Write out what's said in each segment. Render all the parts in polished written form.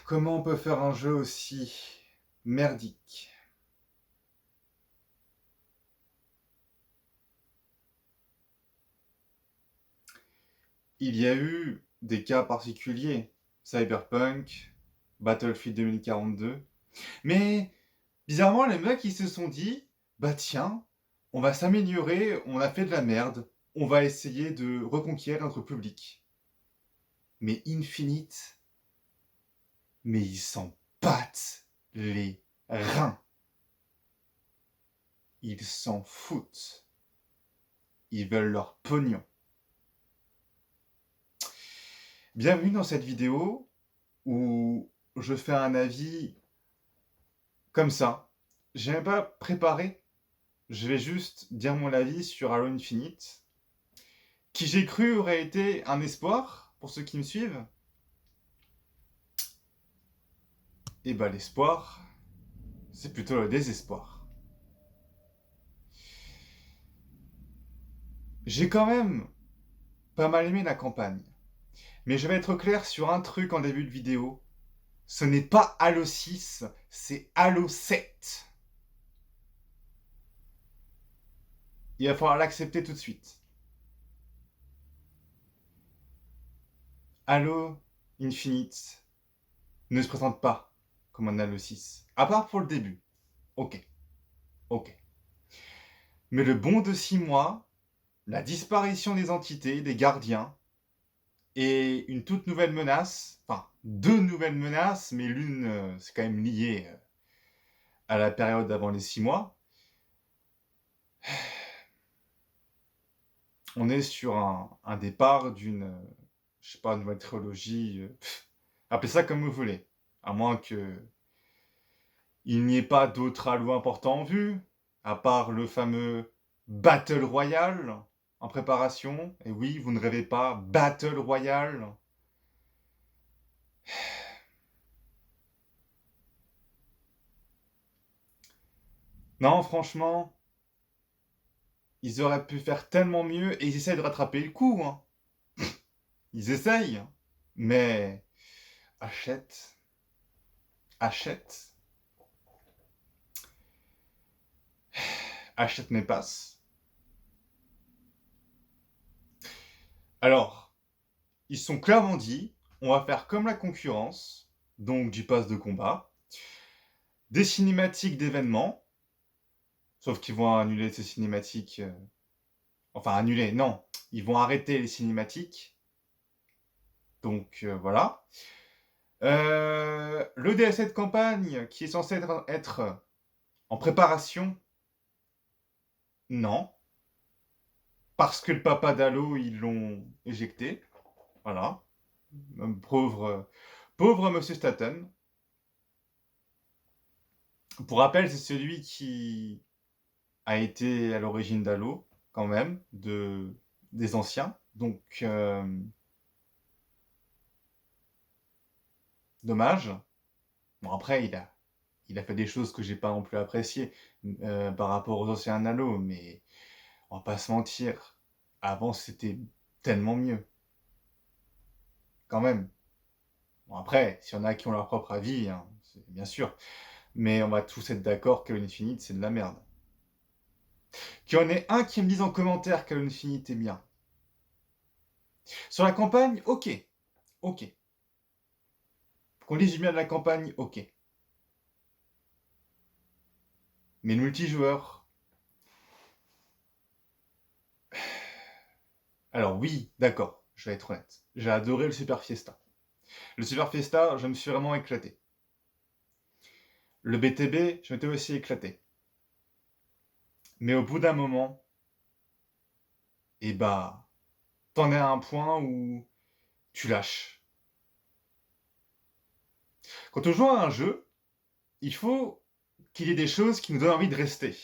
Comment on peut faire un jeu aussi merdique? Il y a eu des cas particuliers, Cyberpunk, Battlefield 2042, mais bizarrement les mecs ils se sont dit, bah tiens, on va s'améliorer, on a fait de la merde, on va essayer de reconquérir notre public. Mais Infinite, mais ils s'en battent les reins. Ils s'en foutent. Ils veulent leur pognon. Bienvenue dans cette vidéo où je fais un avis comme ça. Je n'ai pas préparé. Je vais juste dire mon avis sur Halo Infinite, qui j'ai cru aurait été un espoir pour ceux qui me suivent. Et bah l'espoir, c'est plutôt le désespoir. J'ai quand même pas mal aimé la campagne. Mais je vais être clair sur un truc en début de vidéo. Ce n'est pas Halo 6, c'est Halo 7. Il va falloir l'accepter tout de suite. Halo Infinite ne se présente pas comme un Halo 6. À part pour le début. Ok. Mais le bond de 6 mois, la disparition des entités, des gardiens, et une toute nouvelle menace, enfin, 2 nouvelles menaces, mais l'une, c'est quand même lié à la période avant les 6 mois. On est sur un départ d'une, je sais pas, nouvelle trilogie, appelez ça comme vous voulez. À moins que il n'y ait pas d'autres Halo importants en vue, à part le fameux Battle Royale en préparation. Et oui, vous ne rêvez pas, Battle Royale. Non, franchement, ils auraient pu faire tellement mieux et ils essayent de rattraper le coup. Hein. Ils essayent. Mais achète. Achète mes passes. Alors, ils sont clairement dit, on va faire comme la concurrence, donc du pass de combat, des cinématiques d'événements, sauf qu'ils vont annuler ces cinématiques. Enfin, annuler, non. Ils vont arrêter les cinématiques. Donc, voilà. Le DLC de campagne, qui est censé être en préparation, non. Parce que le papa d'Halo, ils l'ont éjecté. Voilà. Pauvre Monsieur Staten. Pour rappel, c'est celui qui a été à l'origine d'Halo, quand même, des anciens. Donc, dommage. Bon, après, il a fait des choses que j'ai pas non plus appréciées par rapport aux anciens Halo, mais on va pas se mentir. Avant, c'était tellement mieux. Quand même. Bon, après, s'il y en a qui ont leur propre avis, hein, bien sûr. Mais on va tous être d'accord que Infinite, c'est de la merde. Qu'il y en ait un qui me dise en commentaire que Infinite est bien. Sur la campagne, ok. Qu'on dise du bien de la campagne, ok. Mais le multijoueur... Alors oui, d'accord, je vais être honnête. J'ai adoré le Super Fiesta. Le Super Fiesta, je me suis vraiment éclaté. Le BTB, je m'étais aussi éclaté. Mais au bout d'un moment, eh bah, t'en es à un point où tu lâches. Quand on joue à un jeu, il faut qu'il y ait des choses qui nous donnent envie de rester.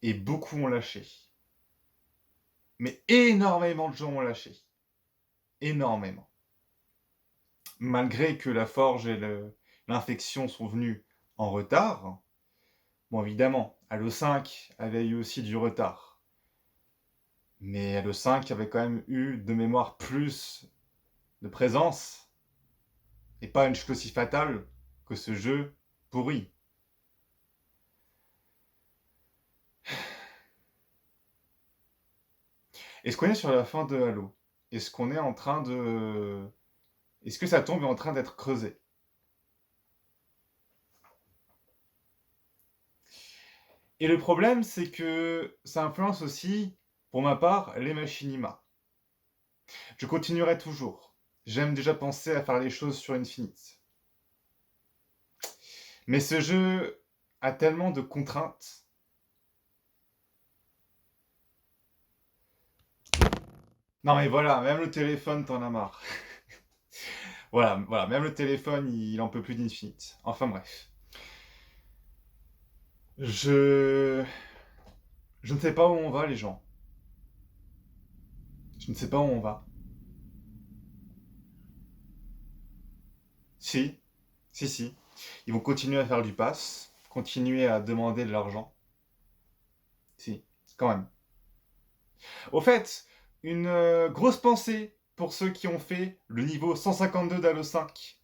Et beaucoup ont lâché. Mais énormément de gens ont lâché. Énormément. Malgré que la forge et l'infection sont venus en retard, bon évidemment, Halo 5 avait eu aussi du retard. Mais Halo 5 avait quand même eu de mémoire plus de présence et pas une chute aussi fatale que ce jeu pourri. Est-ce qu'on est sur la fin de Halo? Est-ce qu'on est en train de... Est-ce que sa tombe est en train d'être creusée? Et le problème, c'est que ça influence aussi, pour ma part, les machinima. Je continuerai toujours. J'aime déjà penser à faire les choses sur Infinite. Mais ce jeu a tellement de contraintes. Non mais voilà, même le téléphone, t'en as marre. Voilà, même le téléphone, il en peut plus d'Infinite. Enfin bref. Je... Je ne sais pas où on va, les gens. Je ne sais pas où on va. Si, si. Ils vont continuer à faire du pass, continuer à demander de l'argent. Si, quand même. Au fait, une grosse pensée pour ceux qui ont fait le niveau 152 d'Halo 5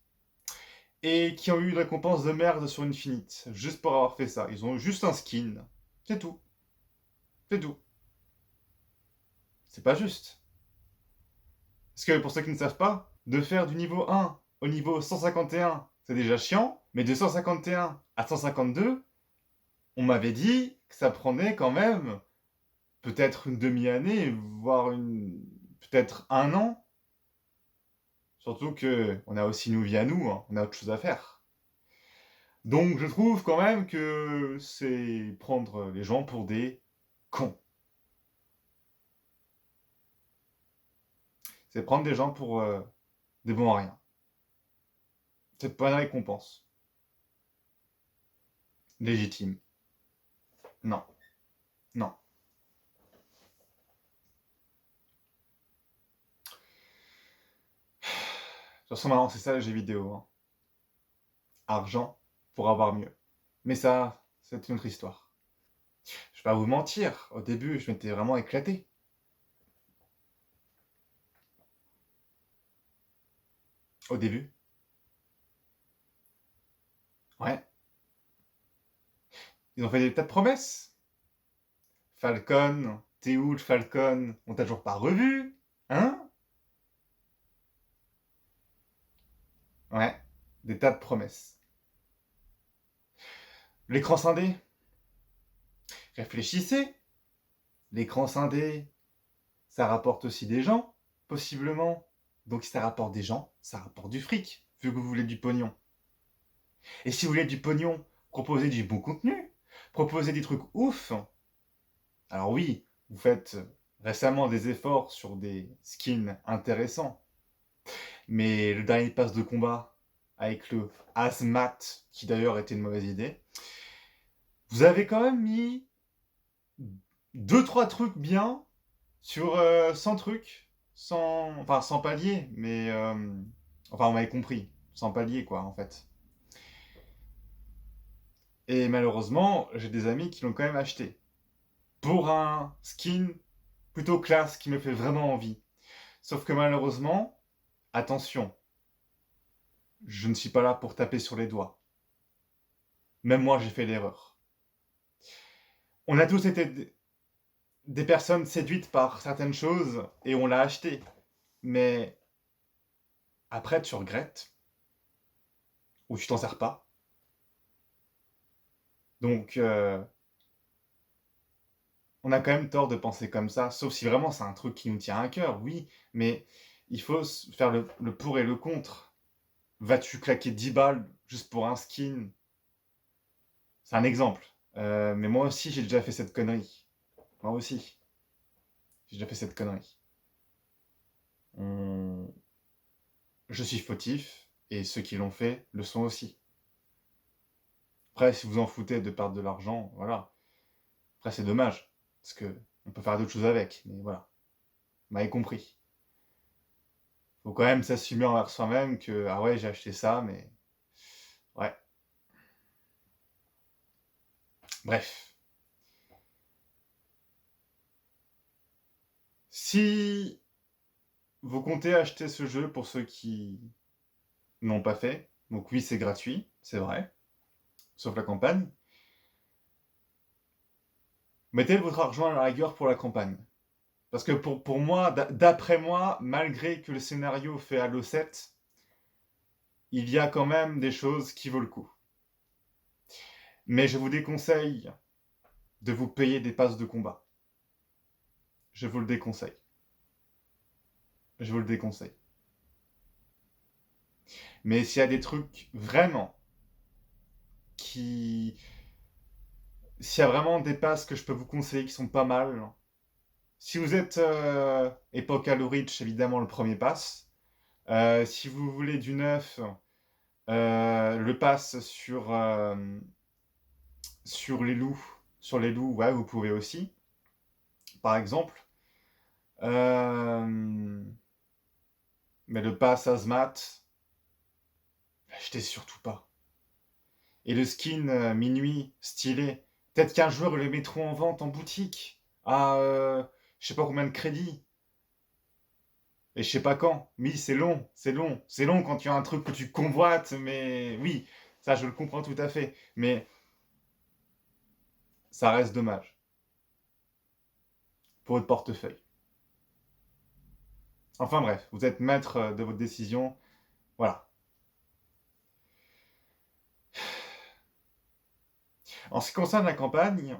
et qui ont eu une récompense de merde sur Infinite, juste pour avoir fait ça. Ils ont juste un skin. C'est tout. C'est tout. C'est pas juste. Parce que pour ceux qui ne savent pas, de faire du niveau 1 au niveau 151, c'est déjà chiant, mais de 151 à 152, on m'avait dit que ça prenait quand même peut-être une demi-année, voire peut-être un an. Surtout que on a aussi nos vies à nous, hein, on a autre chose à faire. Donc je trouve quand même que c'est prendre les gens pour des cons. C'est prendre des gens pour des bons à rien. C'est pas une récompense. Légitime. Non. Non. De toute façon, maintenant, c'est ça les jeux vidéo. Hein. Argent pour avoir mieux. Mais ça, c'est une autre histoire. Je vais pas vous mentir, au début, je m'étais vraiment éclaté. Au début. Ouais. Ils ont fait des tas de promesses. Falcon, t'es où le Falcon? On t'a toujours pas revu? Hein? Ouais. Des tas de promesses. L'écran scindé? Réfléchissez. L'écran scindé, ça rapporte aussi des gens, possiblement. Donc si ça rapporte des gens, ça rapporte du fric, vu que vous voulez du pognon. Et si vous voulez du pognon, proposez du bon contenu, proposez des trucs ouf. Alors oui, vous faites récemment des efforts sur des skins intéressants, mais le dernier pass de combat, avec le Hazmat, qui d'ailleurs était une mauvaise idée, vous avez quand même mis deux trois trucs bien sur 100 trucs, sans palier, mais enfin on m'avait compris, sans palier quoi en fait. Et malheureusement, j'ai des amis qui l'ont quand même acheté. Pour un skin plutôt classe qui me fait vraiment envie. Sauf que malheureusement, attention, je ne suis pas là pour taper sur les doigts. Même moi j'ai fait l'erreur. On a tous été des personnes séduites par certaines choses et on l'a acheté. Mais après tu regrettes ou tu t'en sers pas. Donc on a quand même tort de penser comme ça, sauf si vraiment c'est un truc qui nous tient à cœur, oui, mais il faut faire le pour et le contre. Vas-tu claquer 10 balles juste pour un skin? C'est un exemple. Mais moi aussi, j'ai déjà fait cette connerie. Moi aussi, j'ai déjà fait cette connerie. On Je suis fautif et ceux qui l'ont fait le sont aussi. Après, si vous en foutez de perdre de l'argent, voilà. Après, c'est dommage parce qu'on peut faire d'autres choses avec, mais voilà. Vous m'avez compris. Faut quand même s'assumer envers soi-même que: «Ah ouais, j'ai acheté ça, mais» ouais. Bref. Si vous comptez acheter ce jeu pour ceux qui n'ont pas fait, donc oui, c'est gratuit, c'est vrai, sauf la campagne. Mettez votre argent à la rigueur pour la campagne. Parce que pour moi, d'après moi, malgré que le scénario fait Halo 7, il y a quand même des choses qui vaut le coup. Mais je vous déconseille de vous payer des passes de combat. Je vous le déconseille. Je vous le déconseille. Mais s'il y a des trucs vraiment qui... S'il y a vraiment des passes que je peux vous conseiller qui sont pas mal, si vous êtes époque Halo Reach, évidemment le premier pass. Si vous voulez du neuf, le pass sur les loups, ouais, vous pouvez aussi, par exemple. Euh, mais le pass Hazmat, achetez surtout pas. Et le skin minuit stylé, peut-être qu'un jour ils le mettront en vente en boutique à je sais pas combien de crédits. Et je sais pas quand. Oui, c'est long, c'est long. C'est long quand tu as un truc que tu convoites, mais oui, ça je le comprends tout à fait. Mais ça reste dommage pour votre portefeuille. Enfin bref, vous êtes maître de votre décision. Voilà. En ce qui concerne la campagne,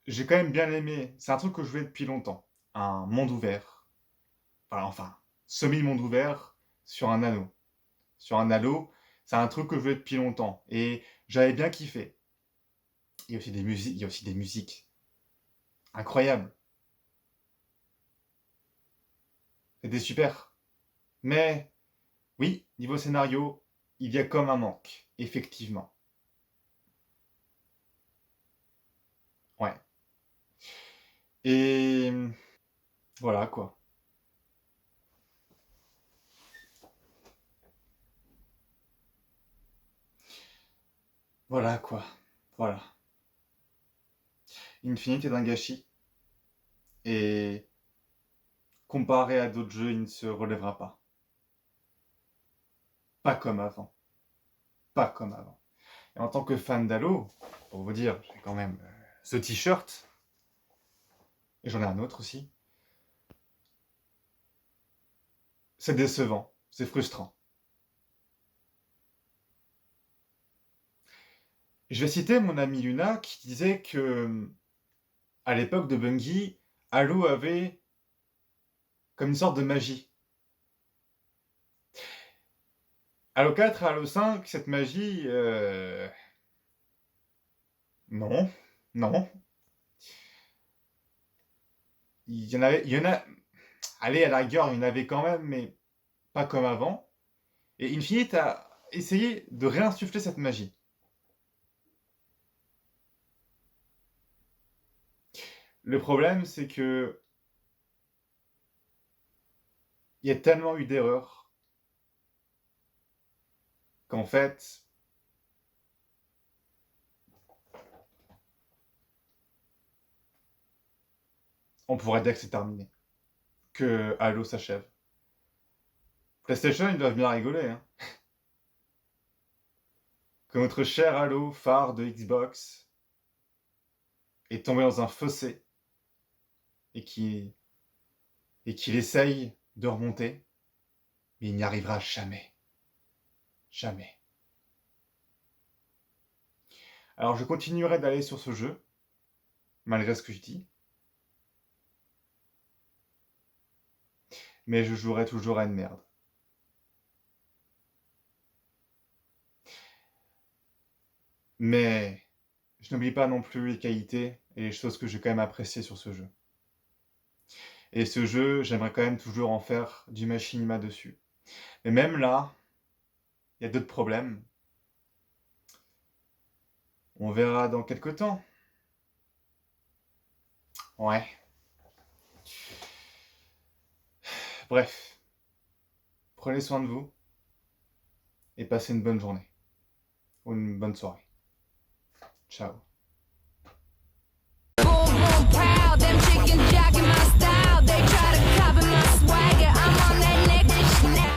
j'ai quand même bien aimé. C'est un truc que je voulais depuis longtemps. Un monde ouvert. Enfin, semi-monde ouvert sur un anneau. Sur un anneau, c'est un truc que je voulais depuis longtemps. Et j'avais bien kiffé. Il y a aussi des musiques, il y a aussi des musiques incroyables. C'était super. Mais oui, niveau scénario, il y a comme un manque, effectivement. Ouais. Et voilà quoi. Voilà quoi. Voilà. Infinite est un gâchis. Et comparé à d'autres jeux, il ne se relèvera pas. Pas comme avant. Pas comme avant. Et en tant que fan d'Halo, pour vous dire, j'ai quand même ce t-shirt. Et j'en ai un autre aussi. C'est décevant. C'est frustrant. Je vais citer mon ami Luna qui disait que à l'époque de Bungie, Halo avait comme une sorte de magie. Halo 4 et Halo 5, cette magie, non, non. Il y en a, allez, à la rigueur, il y en avait quand même, mais pas comme avant. Et Infinite a essayé de réinsuffler cette magie. Le problème, c'est que il y a tellement eu d'erreurs qu'en fait, on pourrait dire que c'est terminé, que Halo s'achève. PlayStation, ils doivent bien rigoler, hein. Que notre cher Halo, phare de Xbox, est tombé dans un fossé et qu'il essaye de remonter, mais il n'y arrivera jamais. Jamais. Alors je continuerai d'aller sur ce jeu, malgré ce que je dis, mais je jouerai toujours à une merde. Mais je n'oublie pas non plus les qualités et les choses que j'ai quand même appréciées sur ce jeu. Et ce jeu, j'aimerais quand même toujours en faire du machinima dessus. Mais même là, il y a d'autres problèmes. On verra dans quelques temps. Ouais. Bref. Prenez soin de vous et passez une bonne journée. Ou une bonne soirée. Ciao. Boom, boom, pow, them chickens